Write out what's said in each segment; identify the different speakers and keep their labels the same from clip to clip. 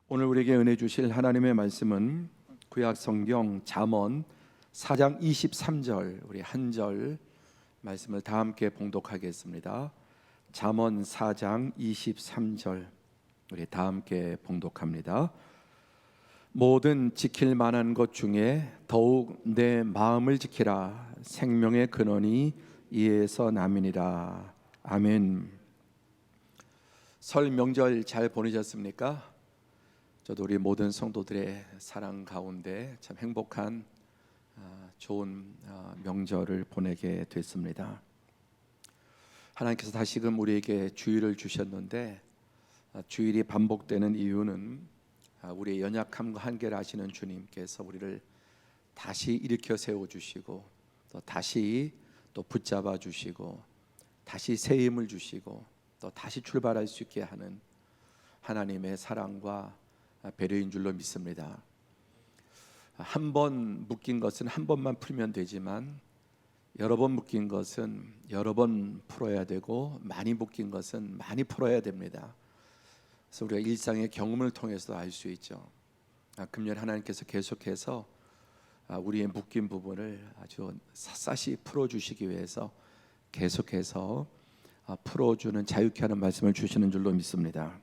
Speaker 1: 오늘 우리에게 은혜 주실 하나님의 말씀은 구약 성경 잠언 4장 23절 우리 한 절 말씀을 다 함께 봉독하겠습니다. 잠언 4장 23절 우리 다 함께 봉독합니다. 모든 지킬 만한 것 중에 더욱 내 마음을 지키라. 생명의 근원이 이에서 남이니라. 아멘. 설 명절 잘 보내셨습니까? 저도 우리 모든 성도들의 사랑 가운데 참 행복한 좋은 명절을 보내게 됐습니다. 하나님께서 다시금 우리에게 주일을 주셨는데 주일이 반복되는 이유는 우리의 연약함과 한계를 아시는 주님께서 우리를 다시 일으켜 세워주시고 또 다시 또 붙잡아 주시고 다시 새 힘을 주시고 또 다시 출발할 수 있게 하는 하나님의 사랑과 배려인 줄로 믿습니다. 한 번 묶인 것은 한 번만 풀면 되지만 여러 번 묶인 것은 여러 번 풀어야 되고 많이 묶인 것은 많이 풀어야 됩니다. 그래서 우리가 일상의 경험을 통해서 알 수 있죠. 금년 하나님께서 계속해서 우리의 묶인 부분을 아주 샅샅이 풀어주시기 위해서 계속해서 풀어주는 자유케 하는 말씀을 주시는 줄로 믿습니다.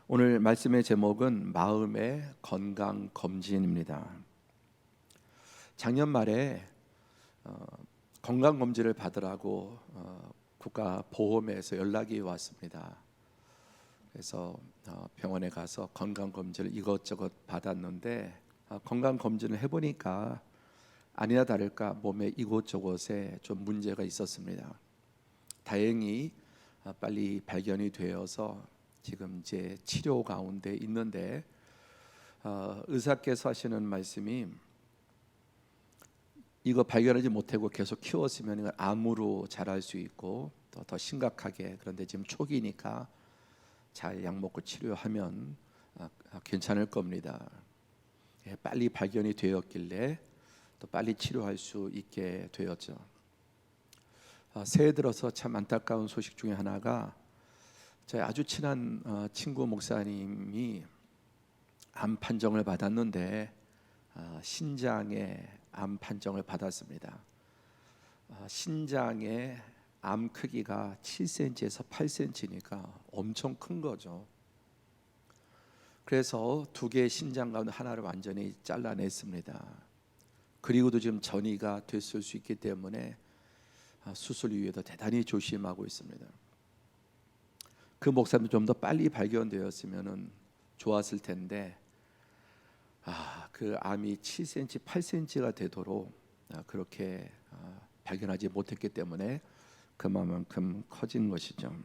Speaker 1: 오늘 말씀의 제목은 마음의 건강 검진입니다. 작년 말에 건강 검진을 받으라고 국가보험에서 연락이 왔습니다. 그래서 병원에 가서 건강 검진을 이것저것 받았는데 건강 검진을 해보니까 아니나 다를까 몸에 이곳저곳에 좀 문제가 있었습니다. 다행히 빨리 발견이 되어서 지금 이제 치료 가운데 있는데 의사께서 하시는 말씀이 이거 발견하지 못하고 계속 키웠으면 이걸 암으로 자랄 수 있고 더 심각하게, 그런데 지금 초기니까 잘 약 먹고 치료하면 괜찮을 겁니다. 빨리 발견이 되었길래 또 빨리 치료할 수 있게 되었죠. 새해 들어서 참 안타까운 소식 중에 하나가 저희 아주 친한 친구 목사님이 암 판정을 받았는데 신장에 암 판정을 받았습니다. 신장의 암 크기가 7cm에서 8cm니까 엄청 큰 거죠. 그래서 두 개의 신장 가운데 하나를 완전히 잘라냈습니다. 그리고도 지금 전이가 됐을 수 있기 때문에 수술 이후에도 대단히 조심하고 있습니다. 그 목사님도 좀 더 빨리 발견되었으면 좋았을 텐데 그 암이 7cm, 8cm가 되도록 그렇게 발견하지 못했기 때문에 그만큼 커진 것이죠.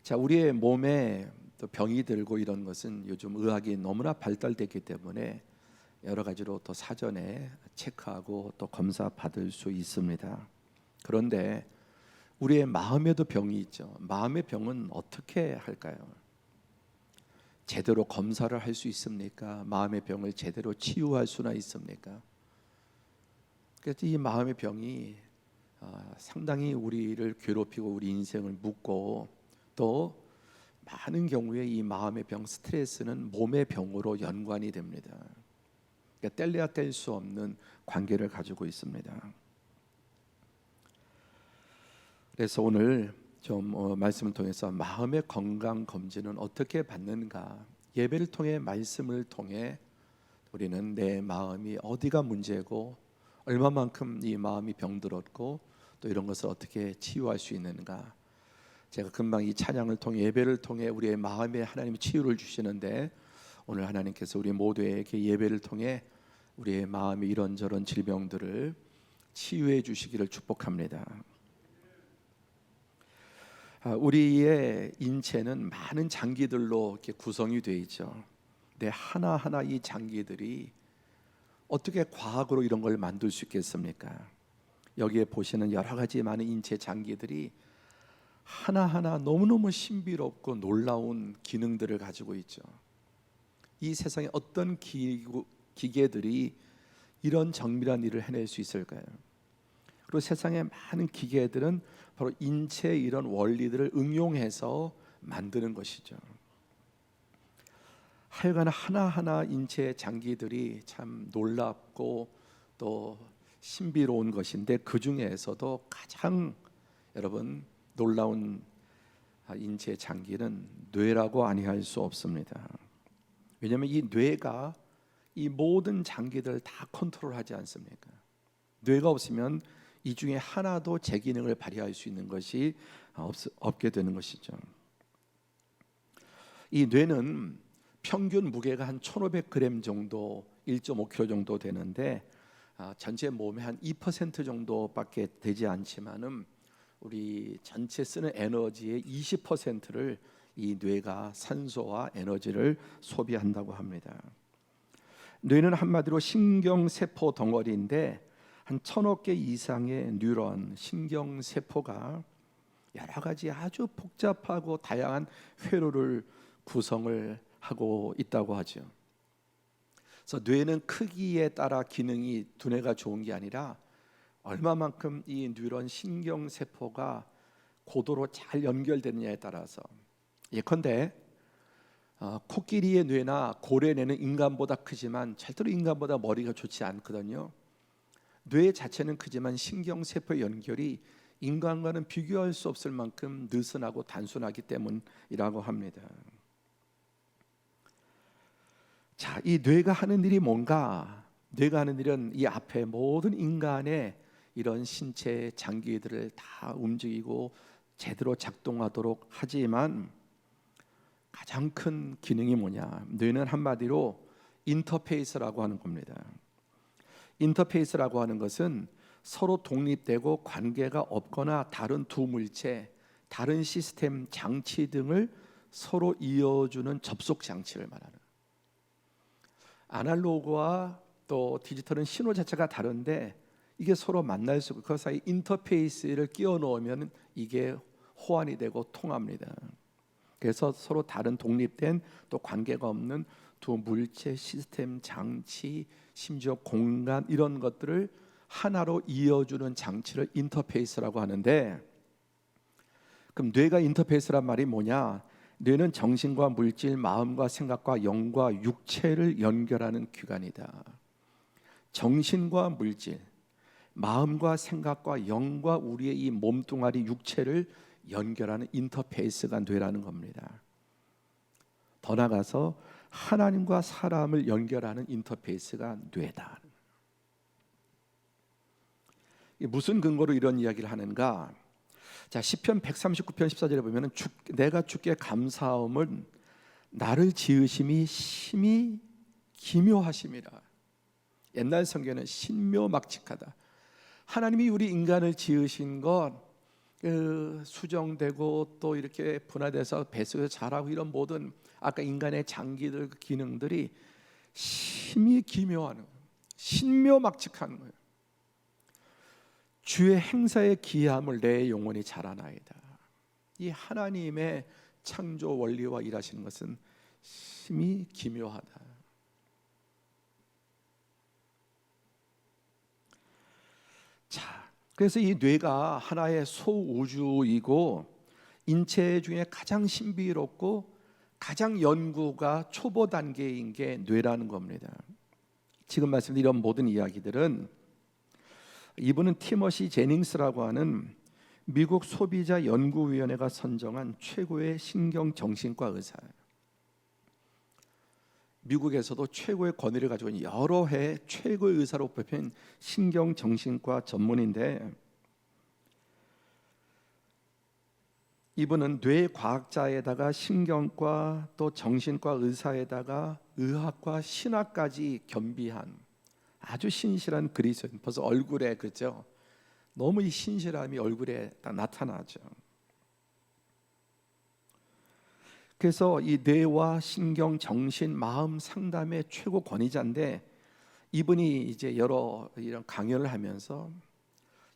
Speaker 1: 자, 우리의 몸에 또 병이 들고 이런 것은 요즘 의학이 너무나 발달됐기 때문에 여러 가지로 또 사전에 체크하고 또 검사 받을 수 있습니다. 그런데 우리의 마음에도 병이 있죠. 마음의 병은 어떻게 할까요? 제대로 검사를 할 수 있습니까? 마음의 병을 제대로 치유할 수나 있습니까? 그래서 이 마음의 병이 상당히 우리를 괴롭히고 우리 인생을 묶고 또 많은 경우에 이 마음의 병, 스트레스는 몸의 병으로 연관이 됩니다. 그러니까 뗄래야 뗄 수 없는 관계를 가지고 있습니다. 그래서 오늘 좀 말씀을 통해서 마음의 건강 검진은 어떻게 받는가, 예배를 통해 말씀을 통해 우리는 내 마음이 어디가 문제고 얼마만큼 이 마음이 병들었고 또 이런 것을 어떻게 치유할 수 있는가. 제가 금방 이 찬양을 통해 예배를 통해 우리의 마음에 하나님이 치유를 주시는데 오늘 하나님께서 우리 모두에게 예배를 통해 우리의 마음의 이런저런 질병들을 치유해 주시기를 축복합니다. 우리의 인체는 많은 장기들로 이렇게 구성이 되어 있죠. 근데 하나하나 이 장기들이 어떻게 과학으로 이런 걸 만들 수 있겠습니까? 여기에 보시는 여러 가지 많은 인체 장기들이 하나하나 너무너무 신비롭고 놀라운 기능들을 가지고 있죠. 이 세상에 어떤 기계들이 이런 정밀한 일을 해낼 수 있을까요? 그리고 세상의 많은 기계들은 바로 인체의 이런 원리들을 응용해서 만드는 것이죠. 하여간 하나하나 인체 장기들이 참 놀랍고 또 신비로운 것인데, 그 중에서도 가장 여러분 놀라운 인체 장기는 뇌라고 아니할 수 없습니다. 왜냐하면 이 뇌가 이 모든 장기들을 다 컨트롤하지 않습니까? 뇌가 없으면 이 중에 하나도 제 기능을 발휘할 수 있는 것이 없게 되는 것이죠. 이 뇌는 평균 무게가 한 1,500g 정도, 1.5kg 정도 되는데 전체 몸의 한 2% 정도밖에 되지 않지만은 우리 전체 쓰는 에너지의 20%를 이 뇌가 산소와 에너지를 소비한다고 합니다. 뇌는 한마디로 신경세포 덩어리인데 한 1,000억 개 이상의 뉴런, 신경세포가 여러 가지 아주 복잡하고 다양한 회로를 구성을 하고 있다고 하죠. 그래서 뇌는 크기에 따라 기능이 두뇌가 좋은 게 아니라 얼마만큼 이 뉴런 신경세포가 고도로 잘 연결되느냐에 따라서, 예컨대 코끼리의 뇌나 고래 뇌는 인간보다 크지만 절대로 인간보다 머리가 좋지 않거든요. 뇌 자체는 크지만 신경세포 연결이 인간과는 비교할 수 없을 만큼 느슨하고 단순하기 때문이라고 합니다. 자, 이 뇌가 하는 일이 뭔가? 뇌가 하는 일은 이 앞에 모든 인간의 이런 신체 장기들을 다 움직이고 제대로 작동하도록 하지만 가장 큰 기능이 뭐냐? 뇌는 한마디로 인터페이스라고 하는 겁니다. 인터페이스라고 하는 것은 서로 독립되고 관계가 없거나 다른 두 물체, 다른 시스템 장치 등을 서로 이어주는 접속 장치를 말하는. 아날로그와 또 디지털은 신호 자체가 다른데 이게 서로 만날 수 있고 그 사이 인터페이스를 끼워 넣으면 이게 호환이 되고 통합니다. 그래서 서로 다른 독립된 또 관계가 없는 두 물체, 시스템, 장치, 심지어 공간 이런 것들을 하나로 이어주는 장치를 인터페이스라고 하는데, 그럼 뇌가 인터페이스란 말이 뭐냐? 뇌는 정신과 물질, 마음과 생각과 영과 육체를 연결하는 기관이다. 정신과 물질, 마음과 생각과 영과 우리의 이 몸뚱아리 육체를 연결하는 인터페이스가 뇌라는 겁니다. 더 나아가서 하나님과 사람을 연결하는 인터페이스가 뇌다. 무슨 근거로 이런 이야기를 하는가? 자, 시편 139편 14절에 보면은 내가 주께 감사함은 나를 지으심이 심히 기묘하심이라. 옛날 성경에는 신묘막측하다. 하나님이 우리 인간을 지으신 것 수정되고 또 이렇게 분화돼서 뱃속에서 자라고 이런 모든 아까 인간의 장기들 기능들이 심히 기묘한 거예요. 신묘막측한 거예요. 주의 행사의 기이함을 내 영혼이 자라나이다. 이 하나님의 창조 원리와 일하시는 것은 심히 기묘하다. 자, 그래서 이 뇌가 하나의 소우주이고 인체 중에 가장 신비롭고 가장 연구가 초보 단계인 게 뇌라는 겁니다. 지금 말씀드린 이런 모든 이야기들은 이분은 티머시 제닝스라고 하는 미국 소비자 연구위원회가 선정한 최고의 신경정신과 의사예요. 미국에서도 최고의 권위를 가지고 있는 여러 해 최고의 의사로 뽑힌 신경정신과 전문인데, 이분은 뇌과학자에다가 신경과 또 정신과 의사에다가 의학과 신학까지 겸비한 아주 신실한 그리스도인. 벌써 얼굴에 그죠? 너무 이 신실함이 얼굴에 딱 나타나죠. 그래서 이 뇌와 신경, 정신, 마음 상담의 최고 권위자인데, 이분이 이제 여러 이런 강연을 하면서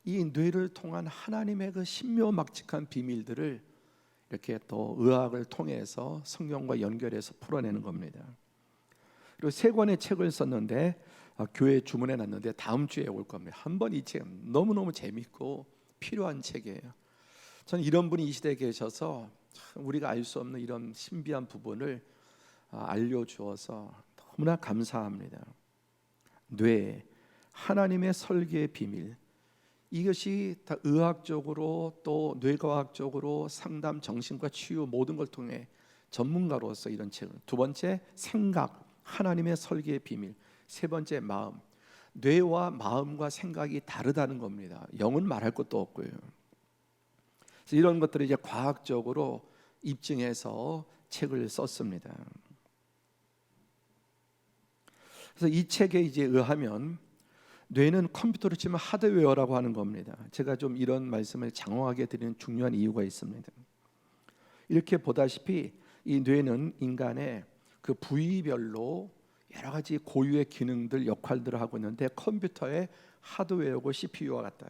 Speaker 1: 이 뇌를 통한 하나님의 그 신묘막측한 비밀들을 이렇게 또 의학을 통해서 성경과 연결해서 풀어내는 겁니다. 그리고 3권의 책을 썼는데 교회에 주문해 놨는데 다음 주에 올 겁니다. 한번 이 책 너무너무 재밌고 필요한 책이에요. 저는 이런 분이 이 시대에 계셔서 우리가 알 수 없는 이런 신비한 부분을 알려주어서 너무나 감사합니다. 뇌, 하나님의 설계의 비밀, 이것이 다 의학적으로 또 뇌과학적으로 상담, 정신과 치유 모든 걸 통해 전문가로서 이런 책을. 두 번째, 생각, 하나님의 설계의 비밀. 세 번째, 마음. 뇌와 마음과 생각이 다르다는 겁니다. 영은 말할 것도 없고요. 그래서 이런 것들을 이제 과학적으로 입증해서 책을 썼습니다. 그래서 이 책에 이제 의하면 뇌는 컴퓨터로 치면 하드웨어라고 하는 겁니다. 제가 좀 이런 말씀을 장황하게 드리는 중요한 이유가 있습니다. 이렇게 보다시피 이 뇌는 인간의 그 부위별로 여러 가지 고유의 기능들, 역할들을 하고 있는데 컴퓨터의 하드웨어고 CPU와 같다.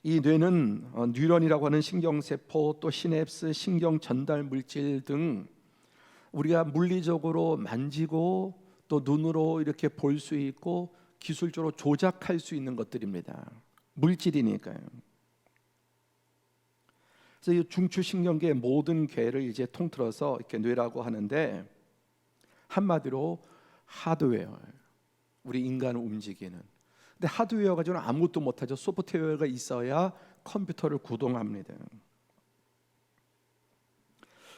Speaker 1: 이 뇌는 뉴런이라고 하는 신경세포, 또 시냅스, 신경 전달 물질 등 우리가 물리적으로 만지고 또 눈으로 이렇게 볼 수 있고 기술적으로 조작할 수 있는 것들입니다. 물질이니까요. 그래서 이 중추신경계의 모든 궤를 이제 통틀어서 이렇게 뇌라고 하는데 한마디로 하드웨어, 우리 인간을 움직이는. 근데 하드웨어 가지고는 아무것도 못하죠. 소프트웨어가 있어야 컴퓨터를 구동합니다.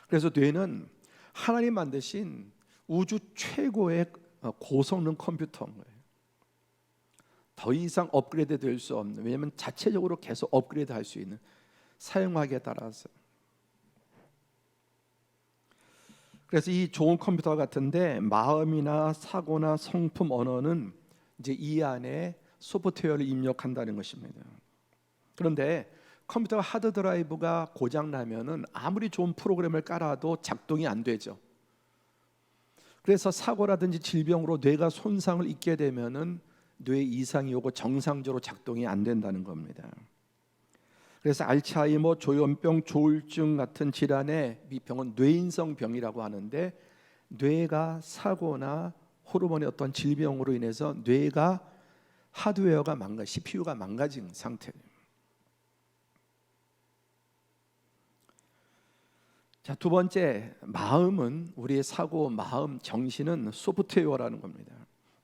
Speaker 1: 그래서 뇌는 하나님 만드신 우주 최고의 고성능 컴퓨터인 거예요. 더 이상 업그레이드 될 수 없는, 왜냐하면 자체적으로 계속 업그레이드 할 수 있는, 사용하기에 따라서. 그래서 이 좋은 컴퓨터 같은데 마음이나 사고나 성품, 언어는 이제 이 안에 소프트웨어를 입력한다는 것입니다. 그런데 컴퓨터 하드 드라이브가 고장 나면은 아무리 좋은 프로그램을 깔아도 작동이 안 되죠. 그래서 사고라든지 질병으로 뇌가 손상을 입게 되면은 뇌 이상이 오고 정상적으로 작동이 안 된다는 겁니다. 그래서 알츠하이머, 조현병, 조울증 같은 질환의 이 병은 뇌인성 병이라고 하는데 뇌가 사고나 호르몬의 어떤 질병으로 인해서 뇌가 하드웨어가 CPU가 망가진 상태예요. 자, 두 번째, 마음은 우리의 사고, 마음, 정신은 소프트웨어라는 겁니다.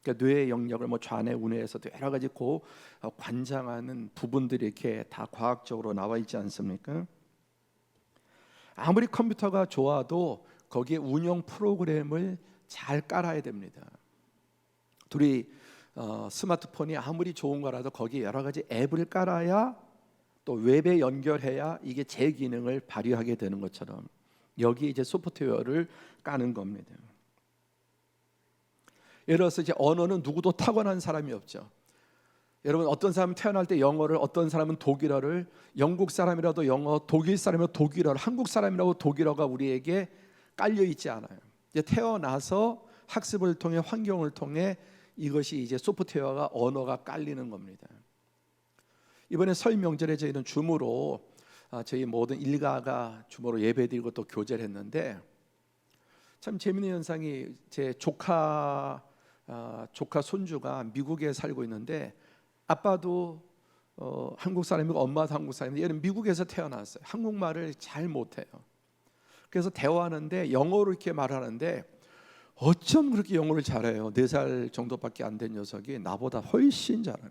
Speaker 1: 그러니까 뇌의 영역을 좌뇌, 우뇌에서도 여러 가지 관장하는 부분들이 이렇게 다 과학적으로 나와 있지 않습니까? 아무리 컴퓨터가 좋아도 거기에 운영 프로그램을 잘 깔아야 됩니다. 스마트폰이 아무리 좋은 거라도 거기에 여러 가지 앱을 깔아야 또 웹에 연결해야 이게 제 기능을 발휘하게 되는 것처럼 여기 이제 소프트웨어를 까는 겁니다. 예를 들어서 이제 언어는 누구도 타고난 사람이 없죠. 여러분, 어떤 사람은 태어날 때 영어를, 어떤 사람은 독일어를, 영국 사람이라도 영어, 독일 사람이라도 독일어를, 한국 사람이라도 독일어가 우리에게 깔려 있지 않아요. 이제 태어나서 학습을 통해, 환경을 통해 이것이 이제 소프트웨어가, 언어가 깔리는 겁니다. 이번에 설 명절에 저희는 줌으로 저희 모든 일가가 줌으로 예배드리고 또 교제를 했는데 참 재미있는 현상이, 제 조카 손주가 미국에 살고 있는데 아빠도 한국 사람이고 엄마도 한국 사람인데 얘는 미국에서 태어났어요. 한국말을 잘 못해요. 그래서 대화하는데 영어로 이렇게 말하는데 어쩜 그렇게 영어를 잘해요. 4살 정도밖에 안 된 녀석이 나보다 훨씬 잘해요.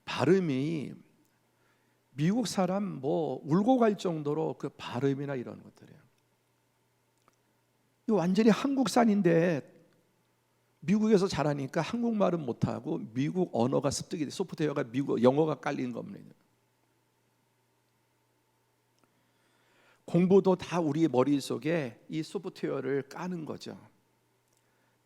Speaker 1: 발음이 미국 사람 울고 갈 정도로 그 발음이나 이런 것들이에요. 이거 완전히 한국산인데 미국에서 자라니까 한국말은 못하고 미국 언어가 습득이 돼, 소프트웨어가 미국 영어가 깔린 겁니다. 공부도 다 우리 머릿속에 이 소프트웨어를 까는 거죠.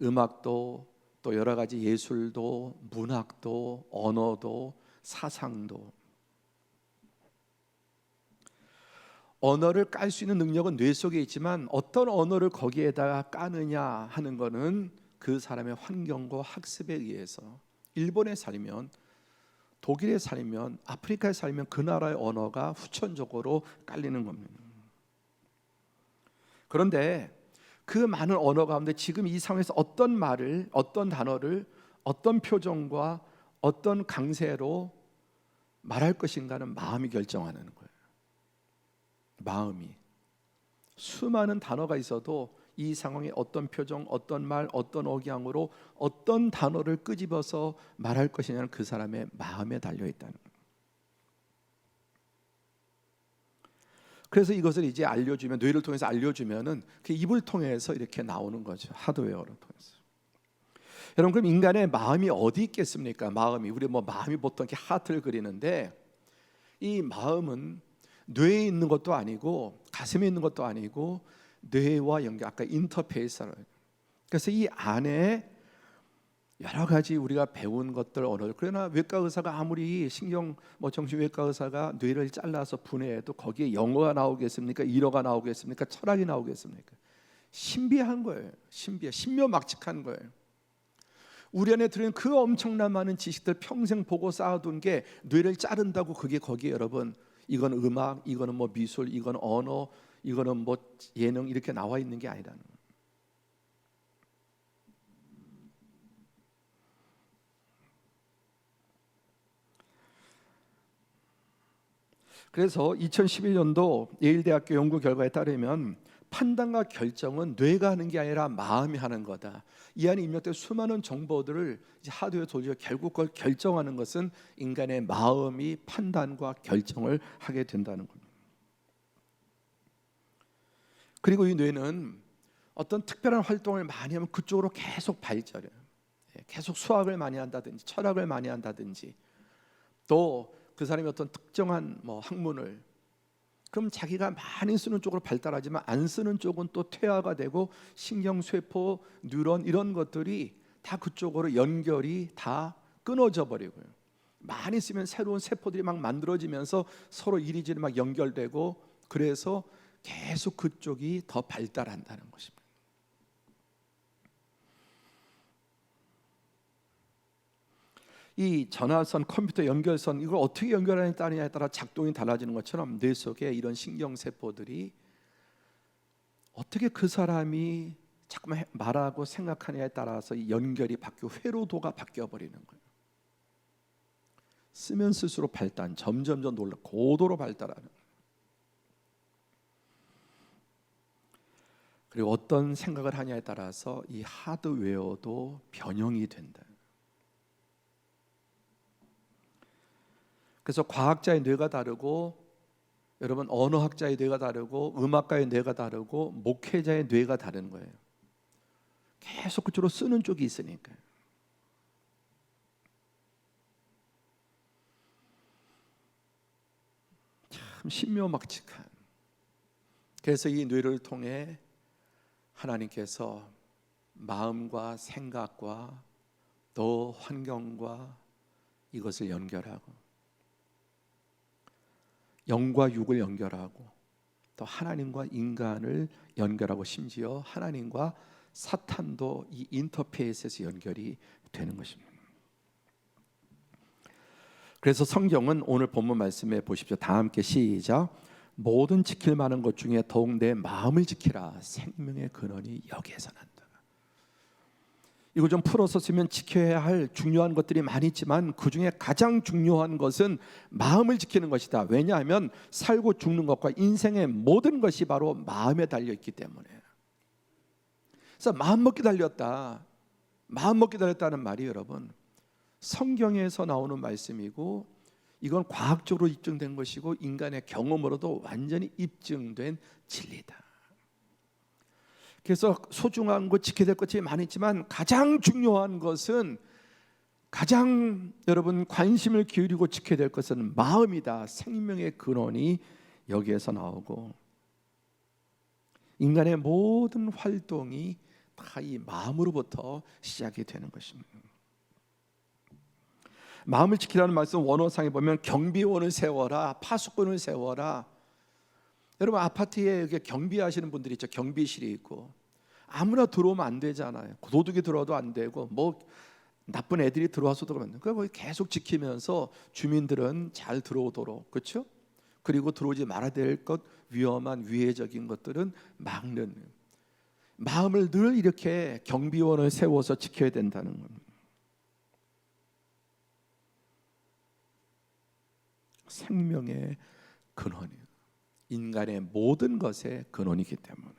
Speaker 1: 음악도 또 여러 가지 예술도 문학도 언어도 사상도. 언어를 깔 수 있는 능력은 뇌 속에 있지만 어떤 언어를 거기에다가 까느냐 하는 거는 그 사람의 환경과 학습에 의해서, 일본에 살면, 독일에 살면, 아프리카에 살면 그 나라의 언어가 후천적으로 깔리는 겁니다. 그런데 그 많은 언어 가운데 지금 이 상황에서 어떤 말을, 어떤 단어를, 어떤 표정과 어떤 강세로 말할 것인가는 마음이 결정하는 거예요. 마음이 수많은 단어가 있어도 이 상황에 어떤 표정, 어떤 말, 어떤 억양으로 어떤 단어를 끄집어서 말할 것이냐는 그 사람의 마음에 달려 있다는 거예요. 그래서 이것을 이제 알려주면, 뇌를 통해서 알려주면은 그 입을 통해서 이렇게 나오는 거죠. 하드웨어를 통해서. 여러분, 그럼 인간의 마음이 어디 있겠습니까? 마음이, 우리 마음이 보통 이렇게 하트를 그리는데, 이 마음은 뇌에 있는 것도 아니고 가슴에 있는 것도 아니고 뇌와 연결, 아까 인터페이스라고. 그래서 이 안에 여러 가지 우리가 배운 것들, 언어들. 그러나 외과 의사가 아무리 정신외과 의사가 뇌를 잘라서 분해해도 거기에 영어가 나오겠습니까? 일어가 나오겠습니까? 철학이 나오겠습니까? 신비한 거예요. 신묘막측한 거예요. 우리 안에 들어있는 그 엄청난 많은 지식들, 평생 보고 쌓아둔 게 뇌를 자른다고 그게 거기에, 여러분, 이건 음악, 이거는 미술, 이건 언어, 이거는 예능, 이렇게 나와 있는 게 아니라는 거예요. 그래서 2011년도 예일대학교 연구 결과에 따르면 판단과 결정은 뇌가 하는 게 아니라 마음이 하는 거다. 이 안에 입력된 수많은 정보들을 이제 하드웨어 돌려 결국 그걸 결정하는 것은 인간의 마음이 판단과 결정을 하게 된다는 겁니다. 그리고 이 뇌는 어떤 특별한 활동을 많이 하면 그쪽으로 계속 발전해요. 계속 수학을 많이 한다든지 철학을 많이 한다든지, 또 그 사람이 어떤 특정한 학문을, 그럼 자기가 많이 쓰는 쪽으로 발달하지만 안 쓰는 쪽은 또 퇴화가 되고 신경세포, 뉴런 이런 것들이 다 그쪽으로 연결이 다 끊어져 버리고요. 많이 쓰면 새로운 세포들이 막 만들어지면서 서로 이리저리 막 연결되고, 그래서 계속 그쪽이 더 발달한다는 것입니다. 이 전화선, 컴퓨터 연결선, 이걸 어떻게 연결하느냐에 따라 작동이 달라지는 것처럼 뇌 속에 이런 신경세포들이 어떻게 그 사람이 자꾸만 말하고 생각하느냐에 따라서 이 연결이 바뀌고 회로도가 바뀌어버리는 거예요. 쓰면 쓸수록 발달, 점점점 놀라 고도로 발달하는 거예요. 그리고 어떤 생각을 하냐에 따라서 이 하드웨어도 변형이 된다. 그래서 과학자의 뇌가 다르고, 여러분, 언어학자의 뇌가 다르고, 음악가의 뇌가 다르고, 목회자의 뇌가 다른 거예요. 계속 그쪽으로 쓰는 쪽이 있으니까요. 참 신묘막측한. 그래서 이 뇌를 통해 하나님께서 마음과 생각과 또 환경과 이것을 연결하고, 영과 육을 연결하고, 또 하나님과 인간을 연결하고, 심지어 하나님과 사탄도 이 인터페이스에서 연결이 되는 것입니다. 그래서 성경은 오늘 본문 말씀에 보십시오. 다 함께 시작. 모든 지킬 만한 것 중에 더욱 내 마음을 지키라. 생명의 근원이 여기에서 난다. 이거 좀 풀어서 쓰면 지켜야 할 중요한 것들이 많이 있지만 그 중에 가장 중요한 것은 마음을 지키는 것이다. 왜냐하면 살고 죽는 것과 인생의 모든 것이 바로 마음에 달려 있기 때문에. 그래서 마음 먹기 달렸다. 마음 먹기 달렸다는 말이, 여러분, 성경에서 나오는 말씀이고, 이건 과학적으로 입증된 것이고 인간의 경험으로도 완전히 입증된 진리다. 그래서 소중한 것, 지켜야 될 것이 많이 있지만 가장 중요한 것은, 가장 여러분 관심을 기울이고 지켜야 될 것은 마음이다. 생명의 근원이 여기에서 나오고, 인간의 모든 활동이 다 이 마음으로부터 시작이 되는 것입니다. 마음을 지키라는 말씀 원어상에 보면 경비원을 세워라, 파수꾼을 세워라. 여러분, 아파트에 경비하시는 분들이 있죠. 경비실이 있고 아무나 들어오면 안 되잖아요. 도둑이 들어와도 안 되고 나쁜 애들이 들어와서도 그러면 그걸 계속 지키면서 주민들은 잘 들어오도록, 그렇죠? 그리고 들어오지 말아야 될 것, 위험한 위해적인 것들은 막는, 마음을 늘 이렇게 경비원을 세워서 지켜야 된다는 겁니다. 생명의 근원이에요. 인간의 모든 것의 근원이기 때문에.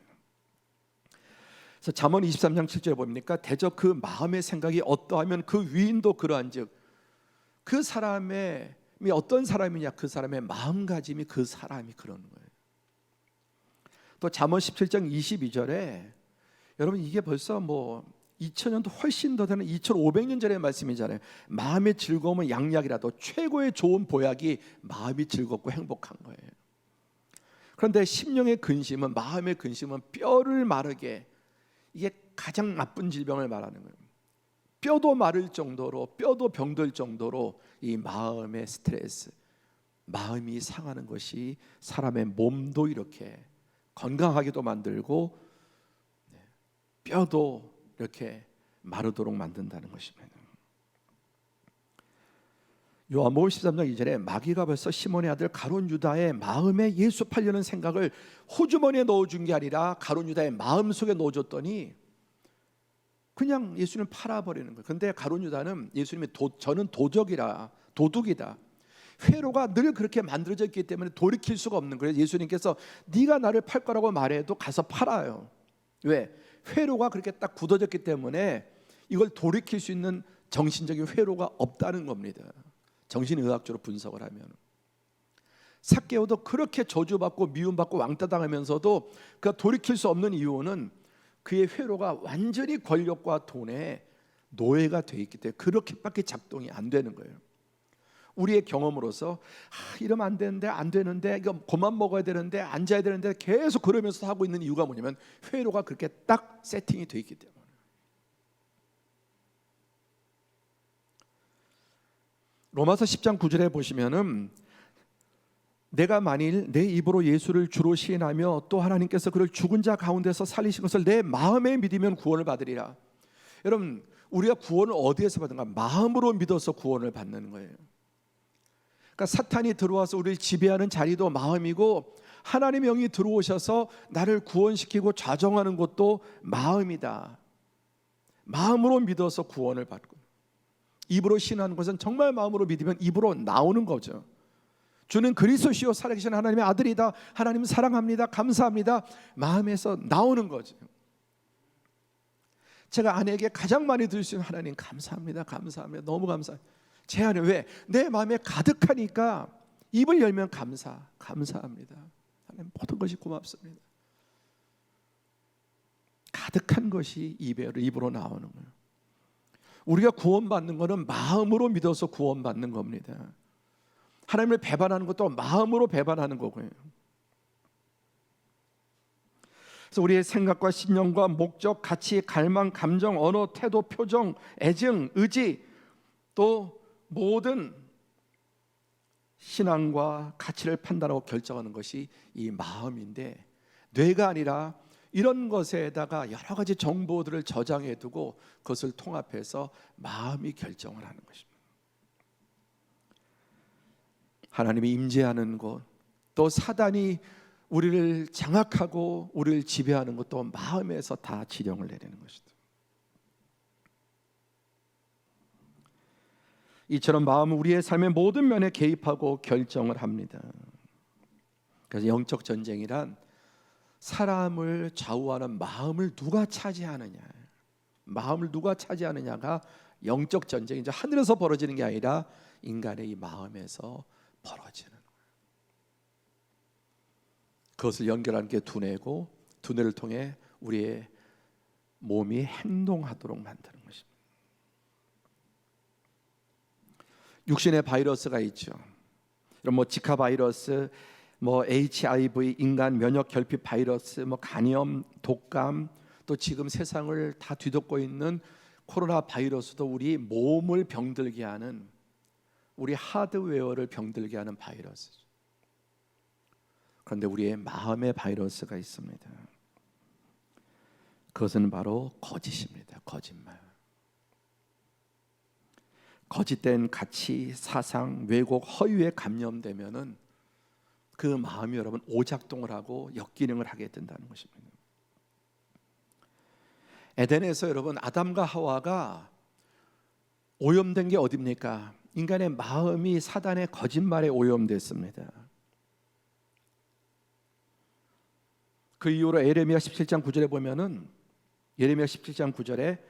Speaker 1: 그래서 잠언 23장 7절에 보니까 대저 그 마음의 생각이 어떠하면 그 위인도 그러한즉, 그 사람의 어떤 사람이냐, 그 사람의 마음가짐이 그 사람이 그러는 거예요. 또 잠언 17장 22절에 여러분 이게 벌써 2000년도 훨씬 더 되는 2500년 전의 말씀이잖아요. 마음의 즐거움은 양약이라도 최고의 좋은 보약이 마음이 즐겁고 행복한 거예요. 그런데 심령의 근심은, 마음의 근심은 뼈를 마르게, 이게 가장 나쁜 질병을 말하는 거예요. 뼈도 마를 정도로, 뼈도 병들 정도로 이 마음의 스트레스, 마음이 상하는 것이 사람의 몸도 이렇게 건강하게도 만들고 뼈도 이렇게 마르도록 만든다는 것입니다. 요한복음 13장 2절에 마귀가 벌써 시몬의 아들 가룟 유다의 마음에 예수 팔려는 생각을 호주머니에 넣어준 게 아니라 가룟 유다의 마음속에 넣어줬더니 그냥 예수님 팔아버리는 거예요. 그런데 가룟 유다는 예수님이 저는 도둑이다, 회로가 늘 그렇게 만들어져 있기 때문에 돌이킬 수가 없는 거예요. 예수님께서 네가 나를 팔 거라고 말해도 가서 팔아요. 왜? 회로가 그렇게 딱 굳어졌기 때문에 이걸 돌이킬 수 있는 정신적인 회로가 없다는 겁니다. 정신의학적으로 분석을 하면. 삭개오도 그렇게 저주받고 미움받고 왕따당하면서도 그가 돌이킬 수 없는 이유는 그의 회로가 완전히 권력과 돈에 노예가 돼 있기 때문에 그렇게밖에 작동이 안 되는 거예요. 우리의 경험으로서 이러면 안 되는데 이거 그만 먹어야 되는데 앉아야 되는데 계속 그러면서 하고 있는 이유가 뭐냐면 회로가 그렇게 딱 세팅이 돼 있기 때문에. 로마서 10장 9절에 보시면은 내가 만일 내 입으로 예수를 주로 시인하며 또 하나님께서 그를 죽은 자 가운데서 살리신 것을 내 마음에 믿으면 구원을 받으리라. 여러분, 우리가 구원을 어디에서 받는가? 마음으로 믿어서 구원을 받는 거예요. 그러니까 사탄이 들어와서 우리를 지배하는 자리도 마음이고, 하나님의 영이 들어오셔서 나를 구원시키고 좌정하는 것도 마음이다. 마음으로 믿어서 구원을 받고, 입으로 신하는 것은 정말 마음으로 믿으면 입으로 나오는 거죠. 주는 그리스도시요 살아계신 하나님의 아들이다, 하나님 사랑합니다, 감사합니다, 마음에서 나오는 거죠. 제가 아내에게 가장 많이 들을 수 있는 하나님 감사합니다, 감사합니다, 너무 감사합니다. 제 안에 왜? 내 마음에 가득하니까 입을 열면 감사합니다, 하나님 모든 것이 고맙습니다. 가득한 것이 입으로 나오는 거예요. 우리가 구원받는 것은 마음으로 믿어서 구원받는 겁니다. 하나님을 배반하는 것도 마음으로 배반하는 거고요. 그래서 우리의 생각과 신념과 목적, 가치, 갈망, 감정, 언어, 태도, 표정, 애증, 의지, 또 모든 신앙과 가치를 판단하고 결정하는 것이 이 마음인데, 뇌가 아니라 이런 것에다가 여러 가지 정보들을 저장해 두고 그것을 통합해서 마음이 결정을 하는 것입니다. 하나님이 임재하는 곳, 또 사단이 우리를 장악하고 우리를 지배하는 것도 마음에서 다 지령을 내리는 것이다. 이처럼 마음은 우리의 삶의 모든 면에 개입하고 결정을 합니다. 그래서 영적 전쟁이란 사람을 좌우하는 마음을 누가 차지하느냐, 마음을 누가 차지하느냐가 영적 전쟁이죠. 하늘에서 벌어지는 게 아니라 인간의 이 마음에서 벌어지는 거예요. 그것을 연결하는 게 두뇌고, 두뇌를 통해 우리의 몸이 행동하도록 만드는 것입니다. 육신의 바이러스가 있죠. 지카 바이러스, HIV, 인간 면역 결핍 바이러스, 간염, 독감, 또 지금 세상을 다 뒤덮고 있는 코로나 바이러스도 우리 몸을 병들게 하는, 우리 하드웨어를 병들게 하는 바이러스죠. 그런데 우리의 마음의 바이러스가 있습니다. 그것은 바로 거짓입니다. 거짓말. 거짓된 가치, 사상, 왜곡, 허위에 감염되면은 그 마음이 여러분 오작동을 하고 역기능을 하게 된다는 것입니다. 에덴에서 여러분 아담과 하와가 오염된 게 어디입니까? 인간의 마음이 사단의 거짓말에 오염됐습니다. 그 이후로 예레미야 17장 9절에 보면은 예레미야 17장 9절에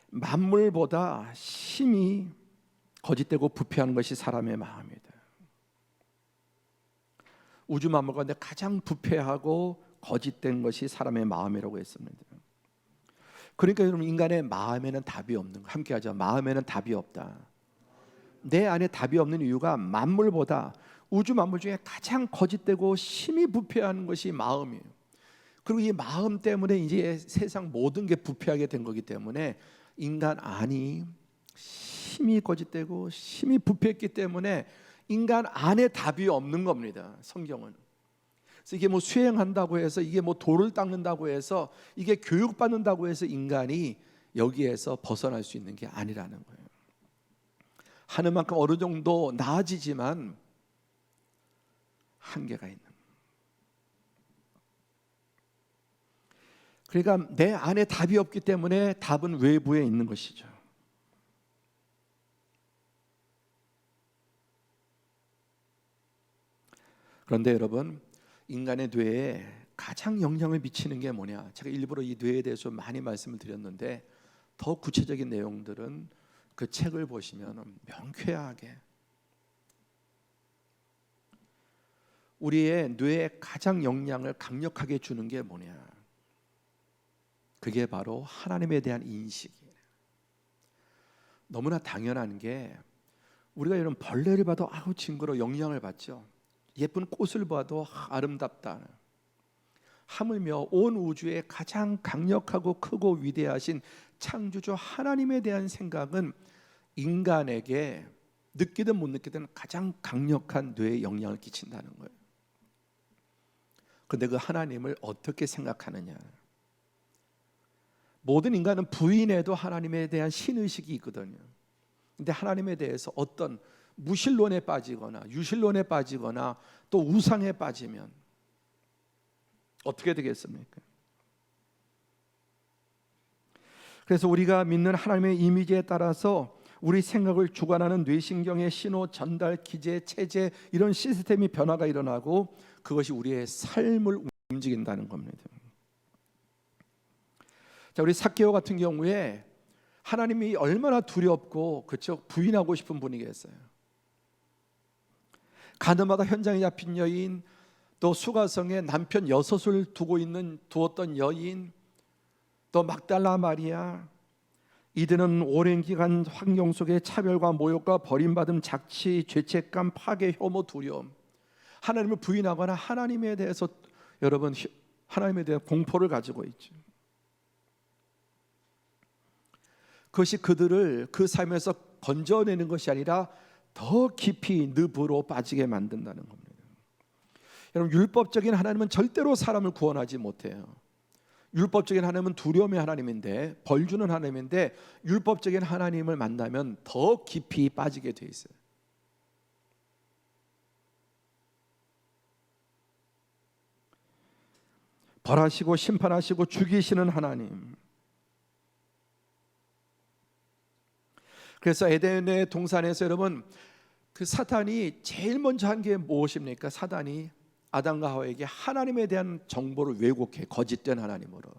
Speaker 1: 만물보다 심히 거짓되고 부패하는 것이 사람의 마음이다. 우주 만물 가운데 가장 부패하고 거짓된 것이 사람의 마음이라고 했습니다. 그러니까 여러분, 인간의 마음에는 답이 없는 거. 함께 하자. 마음에는 답이 없다. 내 안에 답이 없는 이유가 만물보다, 우주 만물 중에 가장 거짓되고 심히 부패하는 것이 마음이에요. 그리고 이 마음 때문에 이제 세상 모든 게 부패하게 된 거기 때문에 인간 안이 심히 거짓되고 심히 부패했기 때문에 인간 안에 답이 없는 겁니다. 성경은. 그래서 이게 뭐 수행한다고 해서, 이게 뭐 돌을 닦는다고 해서, 이게 교육받는다고 해서 인간이 여기에서 벗어날 수 있는 게 아니라는 거예요. 하는 만큼 어느 정도 나아지지만 한계가 있는. 그러니까 내 안에 답이 없기 때문에 답은 외부에 있는 것이죠. 그런데 여러분, 인간의 뇌에 가장 영향을 미치는 게 뭐냐? 제가 일부러 이 뇌에 대해서 많이 말씀을 드렸는데, 더 구체적인 내용들은 그 책을 보시면 명쾌하게 우리의 뇌에 가장 영향을 강력하게 주는 게 뭐냐? 그게 바로 하나님에 대한 인식이에요. 너무나 당연한 게, 우리가 이런 벌레를 봐도 아우 징그러 영향을 받죠. 예쁜 꽃을 봐도 아름답다. 하물며 온 우주에 가장 강력하고 크고 위대하신 창조주 하나님에 대한 생각은 인간에게 느끼든 못 느끼든 가장 강력한 뇌에 영향을 끼친다는 거예요. 그런데 그 하나님을 어떻게 생각하느냐? 모든 인간은 부인해도 하나님에 대한 신의식이 있거든요. 근데 하나님에 대해서 어떤 무신론에 빠지거나 유신론에 빠지거나 또 우상에 빠지면 어떻게 되겠습니까? 그래서 우리가 믿는 하나님의 이미지에 따라서 우리 생각을 주관하는 뇌신경의 신호 전달, 기제, 체제, 이런 시스템이 변화가 일어나고 그것이 우리의 삶을 움직인다는 겁니다. 자, 우리 삭개오 같은 경우에 하나님이 얼마나 두렵고, 그렇죠? 부인하고 싶은 분이겠어요. 가늠하다 현장에 잡힌 여인, 또 수가성에 남편 6을 두었던 여인, 또 막달라 마리아, 이들은 오랜 기간 환경 속에 차별과 모욕과 버림받음, 착취, 죄책감, 파괴, 혐오, 두려움, 하나님을 부인하거나 하나님에 대해서, 여러분, 하나님에 대한 공포를 가지고 있죠. 그것이 그들을 그 삶에서 건져내는 것이 아니라 더 깊이 늪으로 빠지게 만든다는 겁니다. 여러분, 율법적인 하나님은 절대로 사람을 구원하지 못해요. 율법적인 하나님은 두려움의 하나님인데, 벌 주는 하나님인데, 율법적인 하나님을 만나면 더 깊이 빠지게 돼 있어요. 벌하시고 심판하시고 죽이시는 하나님. 그래서 에덴의 동산에서 여러분, 그 사탄이 제일 먼저 한 게 무엇입니까? 사단이 아담과 하와에게 하나님에 대한 정보를 왜곡해, 거짓된 하나님으로.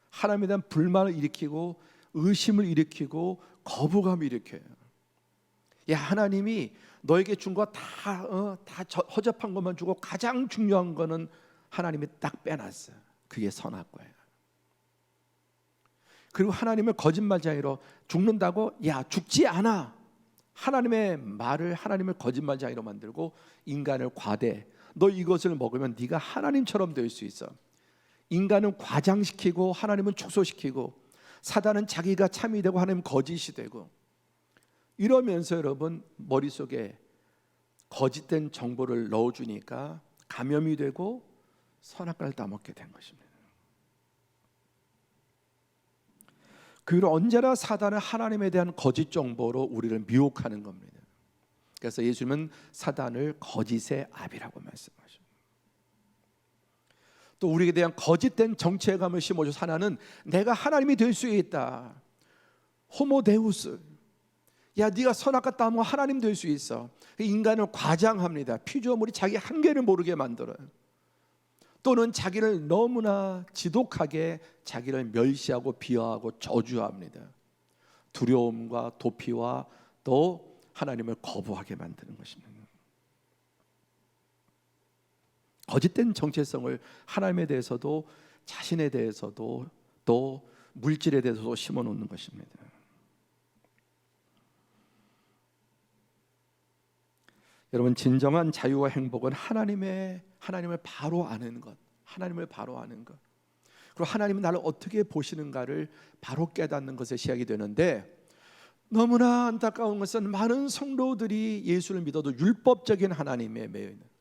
Speaker 1: 하나님에 대한 불만을 일으키고 의심을 일으키고 거부감을 일으켜요. 야, 하나님이 너에게 준 거 다 허접한 것만 주고 가장 중요한 거는 하나님이 딱 빼놨어요. 그게 선악과예요. 그리고 하나님을 거짓말쟁이로, 죽는다고? 야, 죽지 않아. 하나님의 말을, 하나님을 거짓말쟁이로 만들고 인간을 과대, 너 이것을 먹으면 네가 하나님처럼 될 수 있어. 인간은 과장시키고 하나님은 축소시키고, 사단은 자기가 참이 되고 하나님은 거짓이 되고, 이러면서 여러분 머릿속에 거짓된 정보를 넣어주니까 감염이 되고 선악과를 따먹게 된 것입니다. 그리고 언제나 사단은 하나님에 대한 거짓 정보로 우리를 미혹하는 겁니다. 그래서 예수님은 사단을 거짓의 아비라고 말씀하십니다. 또 우리에 대한 거짓된 정체감을 심어줘서, 하나는 내가 하나님이 될 수 있다. 호모데우스. 야, 네가 선악과 따먹으면 하나님 될 수 있어. 인간을 과장합니다. 피조물이 자기 한계를 모르게 만들어요. 또는 자기를 너무나 지독하게 자기를 멸시하고 비하하고 저주합니다. 두려움과 도피와 또 하나님을 거부하게 만드는 것입니다. 거짓된 정체성을 하나님에 대해서도 자신에 대해서도 또 물질에 대해서도 심어놓는 것입니다. 여러분, 진정한 자유와 행복은 하나님을 바로 아는 것, 하나님을 바로 아는 것, 그리고 하나님은 나를 어떻게 보시는가를 바로 깨닫는 것에 시작이 되는데, 너무나 안타까운 것은 많은 성도들이 예수를 믿어도 율법적인 하나님에 매여 있는,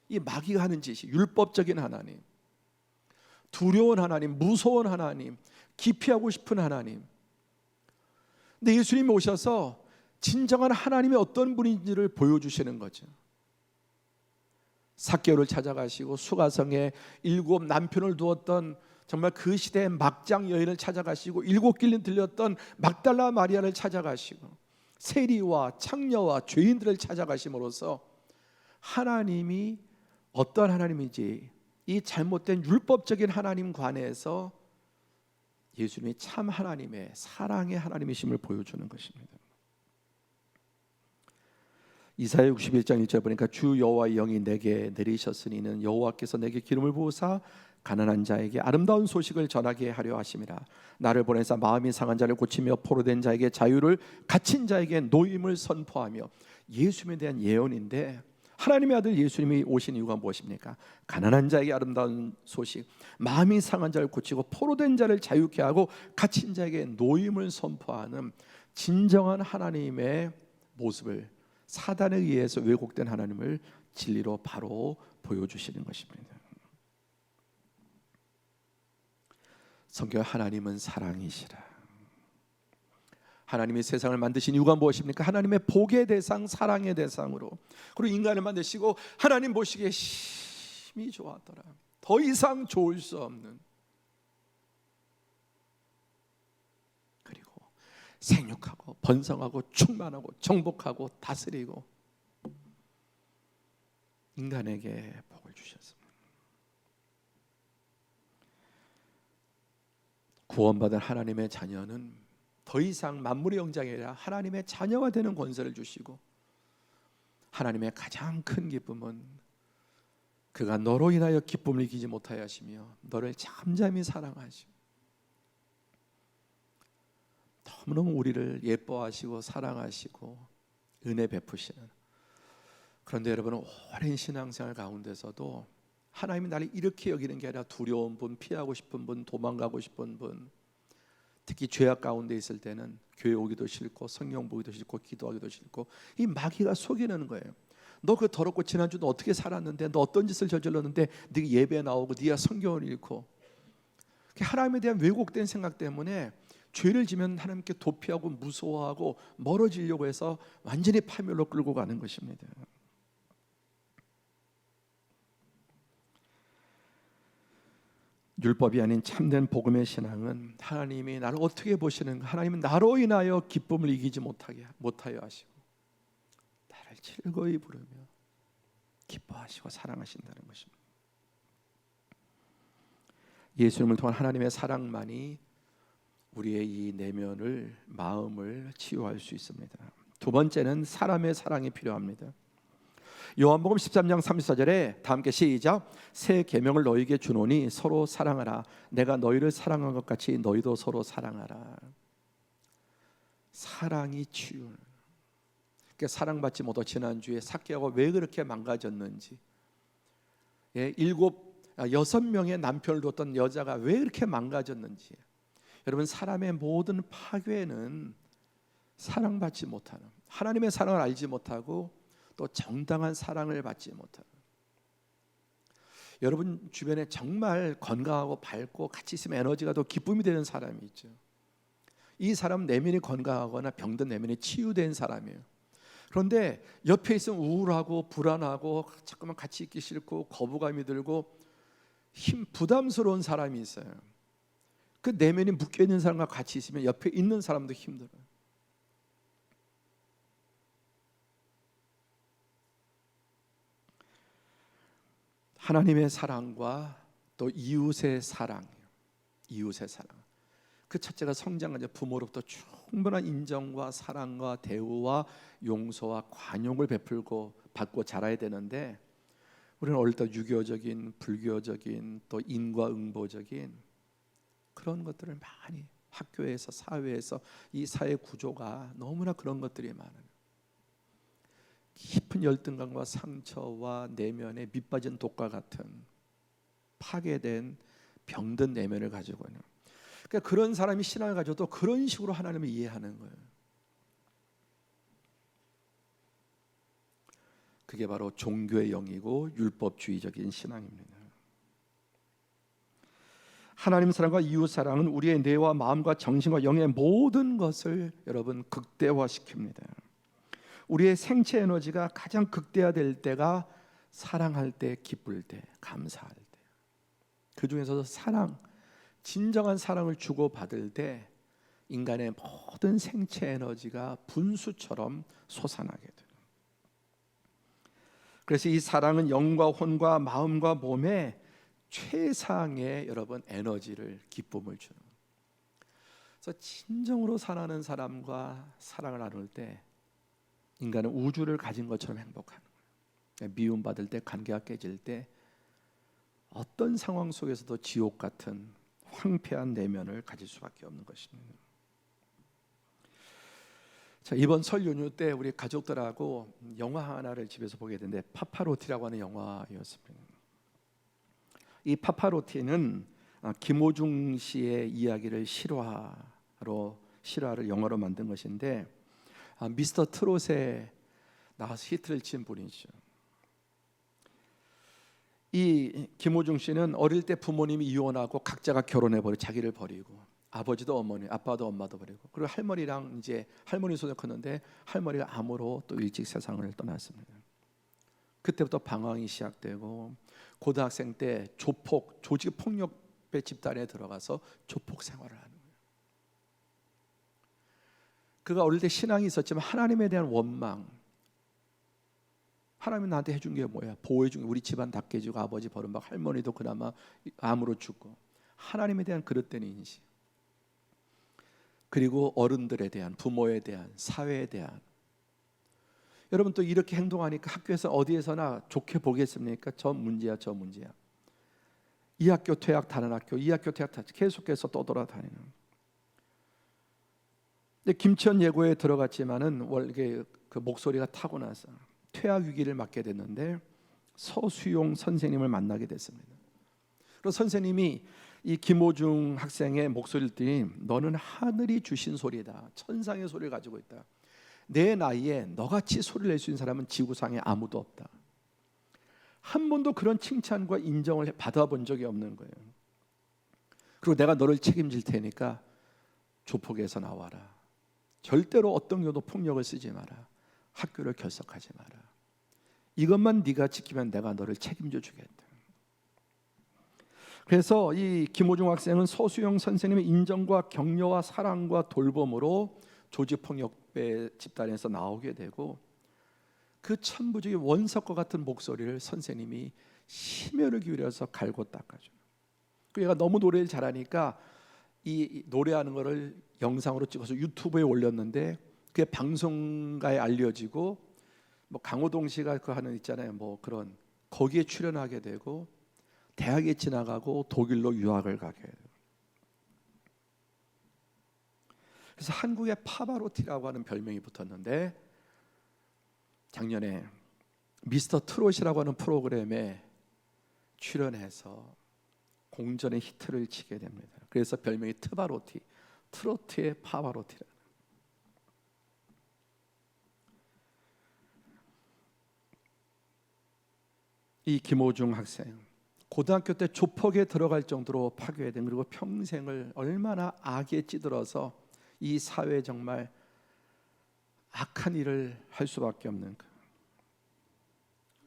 Speaker 1: 이 마귀가 하는 짓이 율법적인 하나님, 두려운 하나님, 무서운 하나님, 기피하고 싶은 하나님. 근데 예수님이 오셔서 진정한 하나님이 어떤 분인지를 보여주시는 거죠. 삭개오를 찾아가시고 수가성에 7 남편을 두었던 정말 그 시대의 막장 여인을 찾아가시고 7 길림 들렸던 막달라 마리아를 찾아가시고 세리와 창녀와 죄인들을 찾아가심으로써 하나님이 어떤 하나님인지, 이 잘못된 율법적인 하나님 관해서 예수님이 참 하나님의 사랑의 하나님이심을 보여주는 것입니다. 이사야 61장 1절 보니까 주 여호와의 영이 내게 내리셨으니 이는 여호와께서 내게 기름을 부으사 가난한 자에게 아름다운 소식을 전하게 하려 하심이라. 나를 보내사 마음이 상한 자를 고치며 포로된 자에게 자유를, 갇힌 자에게 노임을 선포하며. 예수님에 대한 예언인데, 하나님의 아들 예수님이 오신 이유가 무엇입니까? 가난한 자에게 아름다운 소식, 마음이 상한 자를 고치고 포로된 자를 자유케 하고 갇힌 자에게 노임을 선포하는 진정한 하나님의 모습을, 사단에 의해서 왜곡된 하나님을 진리로 바로 보여주시는 것입니다. 성경 하나님은 사랑이시라. 하나님이 세상을 만드신 이유가 무엇입니까? 하나님의 복의 대상, 사랑의 대상으로. 그리고 인간을 만드시고 하나님 보시기에 심히 좋았더라. 더 이상 좋을 수 없는, 그리고 생육하고 번성하고 충만하고 정복하고 다스리고 인간에게 복을 주셨습니다. 구원받은 하나님의 자녀는 더 이상 만물의 영장이 아니라 하나님의 자녀가 되는 권세를 주시고, 하나님의 가장 큰 기쁨은 그가 너로 인하여 기쁨을 이기지 못하여 하시며 너를 잠잠히 사랑하시고 너무너무 우리를 예뻐하시고 사랑하시고 은혜 베푸시는. 그런데 여러분, 오랜 신앙생활 가운데서도 하나님이 나를 이렇게 여기는 게 아니라 두려운 분, 피하고 싶은 분, 도망가고 싶은 분, 특히 죄악 가운데 있을 때는 교회 오기도 싫고 성경 보기도 싫고 기도하기도 싫고, 이 마귀가 속이는 거예요. 너 그 더럽고 지난주 너 어떻게 살았는데, 너 어떤 짓을 저질렀는데 네가 예배 나오고 네가 성경을 읽고. 하나님에 대한 왜곡된 생각 때문에 죄를 지면 하나님께 도피하고 무서워하고 멀어지려고 해서 완전히 파멸로 끌고 가는 것입니다. 율법이 아닌 참된 복음의 신앙은 하나님이 나를 어떻게 보시는가, 하나님은 나로 인하여 기쁨을 이기지 못하여 하시고 나를 즐거이 부르며 기뻐하시고 사랑하신다는 것입니다. 예수님을 통한 하나님의 사랑만이 우리의 이 내면을, 마음을 치유할 수 있습니다. 두 번째는 사람의 사랑이 필요합니다. 요한복음 13장 34절에 다 함께 시작. 새 계명을 너희에게 주노니 서로 사랑하라. 내가 너희를 사랑한 것 같이 너희도 서로 사랑하라. 사랑이 치유는, 그러니까 사랑받지 못하고 지난주에 삭개오가 왜 그렇게 망가졌는지, 6명의 남편을 뒀던 여자가 왜 이렇게 망가졌는지. 여러분, 사람의 모든 파괴는 사랑받지 못하는, 하나님의 사랑을 알지 못하고 또 정당한 사랑을 받지 못하는. 여러분 주변에 정말 건강하고 밝고 같이 있으면 에너지가 더 기쁨이 되는 사람이 있죠. 이 사람은 내면이 건강하거나 병든 내면이 치유된 사람이에요. 그런데 옆에 있으면 우울하고 불안하고 자꾸만 같이 있기 싫고 거부감이 들고 부담스러운 사람이 있어요. 그 내면이 묶여있는 사람과 같이 있으면 옆에 있는 사람도 힘들어요. 하나님의 사랑과 또 이웃의 사랑, 이웃의 사랑. 그 첫째가 성장하자 부모로부터 충분한 인정과 사랑과 대우와 용서와 관용을 베풀고 받고 자라야 되는데, 우리는 어릴 때 유교적인, 불교적인, 또 인과응보적인 그런 것들을 많이 학교에서, 사회에서, 이 사회 구조가 너무나 그런 것들이 많아요. 깊은 열등감과 상처와 내면의 밑빠진 독과 같은 파괴된 병든 내면을 가지고 있는, 그러니까 그런 사람이 신앙을 가져도 그런 식으로 하나님을 이해하는 거예요. 그게 바로 종교의 영이고 율법주의적인 신앙입니다. 하나님 사랑과 이웃 사랑은 우리의 뇌와 마음과 정신과 영의 모든 것을 여러분 극대화시킵니다. 우리의 생체 에너지가 가장 극대화될 때가 사랑할 때, 기쁠 때, 감사할 때. 그 중에서도 사랑, 진정한 사랑을 주고받을 때 인간의 모든 생체 에너지가 분수처럼 솟아나게 돼요. 그래서 이 사랑은 영과 혼과 마음과 몸에 최상의 여러분 에너지를, 기쁨을 주는. 그래서 진정으로 사랑하는 사람과 사랑을 나눌 때 인간은 우주를 가진 것처럼 행복하는 거예요. 미움받을 때, 관계가 깨질 때 어떤 상황 속에서도 지옥 같은 황폐한 내면을 가질 수밖에 없는 것입니다. 자, 이번 설 연휴 때 우리 가족들하고 영화 하나를 집에서 보게 됐는데 파파로티라고 하는 영화였습니다. 이 파파로티는 김호중 씨의 이야기를 실화를 영화로 만든 것인데, 미스터 트롯에 나와서 히트를 친 분이죠. 이 김호중 씨는 어릴 때 부모님이 이혼하고 각자가 결혼해버리고 자기를 버리고, 아버지도 어머니, 아빠도 엄마도 버리고, 그리고 할머니랑 이제 할머니 손에 컸는데 할머니가 암으로 또 일찍 세상을 떠났습니다. 그때부터 방황이 시작되고 고등학생 때 조직 폭력배 집단에 들어가서 조폭 생활을 하는 거예요. 그가 어릴 때 신앙이 있었지만 하나님에 대한 원망, 하나님이 나한테 해준 게 뭐야? 보호해 준 게, 우리 집안 다 깨지고 아버지 버림받고 할머니도 그나마 암으로 죽고, 하나님에 대한 그릇된 인식, 그리고 어른들에 대한, 부모에 대한, 사회에 대한. 여러분 또 이렇게 행동하니까 학교에서 어디에서나 좋게 보겠습니까? 저 문제야, 저 문제야. 이 학교 퇴학, 다른 학교, 이 학교 퇴학, 계속해서 떠돌아다니는. 근데 김천 예고에 들어갔지만은 원래 그 목소리가 타고나서 퇴학 위기를 맞게 됐는데 서수용 선생님을 만나게 됐습니다. 그리고 선생님이 이 김호중 학생의 목소리를 듣니, 너는 하늘이 주신 소리다, 천상의 소리를 가지고 있다. 내 나이에 너같이 소리를 낼 수 있는 사람은 지구상에 아무도 없다. 한 번도 그런 칭찬과 인정을 받아본 적이 없는 거예요. 그리고 내가 너를 책임질 테니까 조폭에서 나와라. 절대로 어떤 경우도 폭력을 쓰지 마라. 학교를 결석하지 마라. 이것만 네가 지키면 내가 너를 책임져 주겠다. 그래서 이 김호중 학생은 서수영 선생님의 인정과 격려와 사랑과 돌봄으로 조직폭력배 집단에서 나오게 되고, 그 천부적인 원석과 같은 목소리를 선생님이 심혈을 기울여서 갈고 닦아줘요. 얘가 너무 노래를 잘하니까 이 노래하는 거를 영상으로 찍어서 유튜브에 올렸는데 그게 방송가에 알려지고, 뭐 강호동 씨가 그 하는 있잖아요, 뭐 그런 거기에 출연하게 되고 대학에 지나가고 독일로 유학을 가게 돼요. 그래서 한국의 파바로티라고 하는 별명이 붙었는데, 작년에 미스터 트롯이라고 하는 프로그램에 출연해서 공전의 히트를 치게 됩니다. 그래서 별명이 트바로티, 트로트의 파바로티라. 이 김호중 학생, 고등학교 때 조폭에 들어갈 정도로 파괴된, 그리고 평생을 얼마나 악에 찌들어서 이 사회에 정말 악한 일을 할 수밖에 없는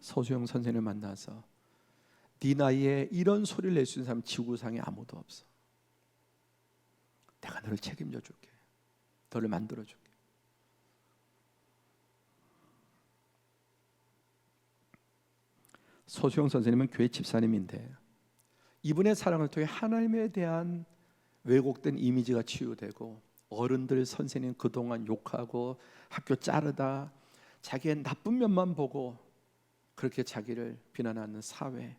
Speaker 1: 서수영 선생님을 만나서, 네 나이에 이런 소리를 낼 수 있는 사람 지구상에 아무도 없어. 내가 너를 책임져 줄게. 너를 만들어 줄게. 소수영 선생님은 교회 집사님인데 이분의 사랑을 통해 하나님에 대한 왜곡된 이미지가 치유되고, 어른들 선생님 그동안 욕하고 학교 자르다 자기의 나쁜 면만 보고 그렇게 자기를 비난하는 사회,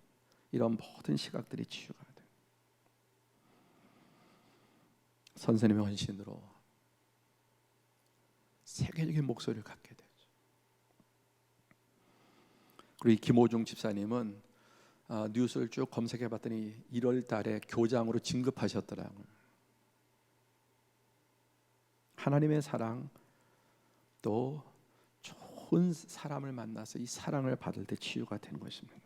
Speaker 1: 이런 모든 시각들이 치유가 돼요. 선생님의 헌신으로 세계적인 목소리를 갖게 되죠. 그리고 이 김호중 집사님은 뉴스를 쭉 검색해 봤더니 1월 달에 교장으로 진급하셨더라고요. 하나님의 사랑, 또 좋은 사람을 만나서 이 사랑을 받을 때 치유가 되는 것입니다.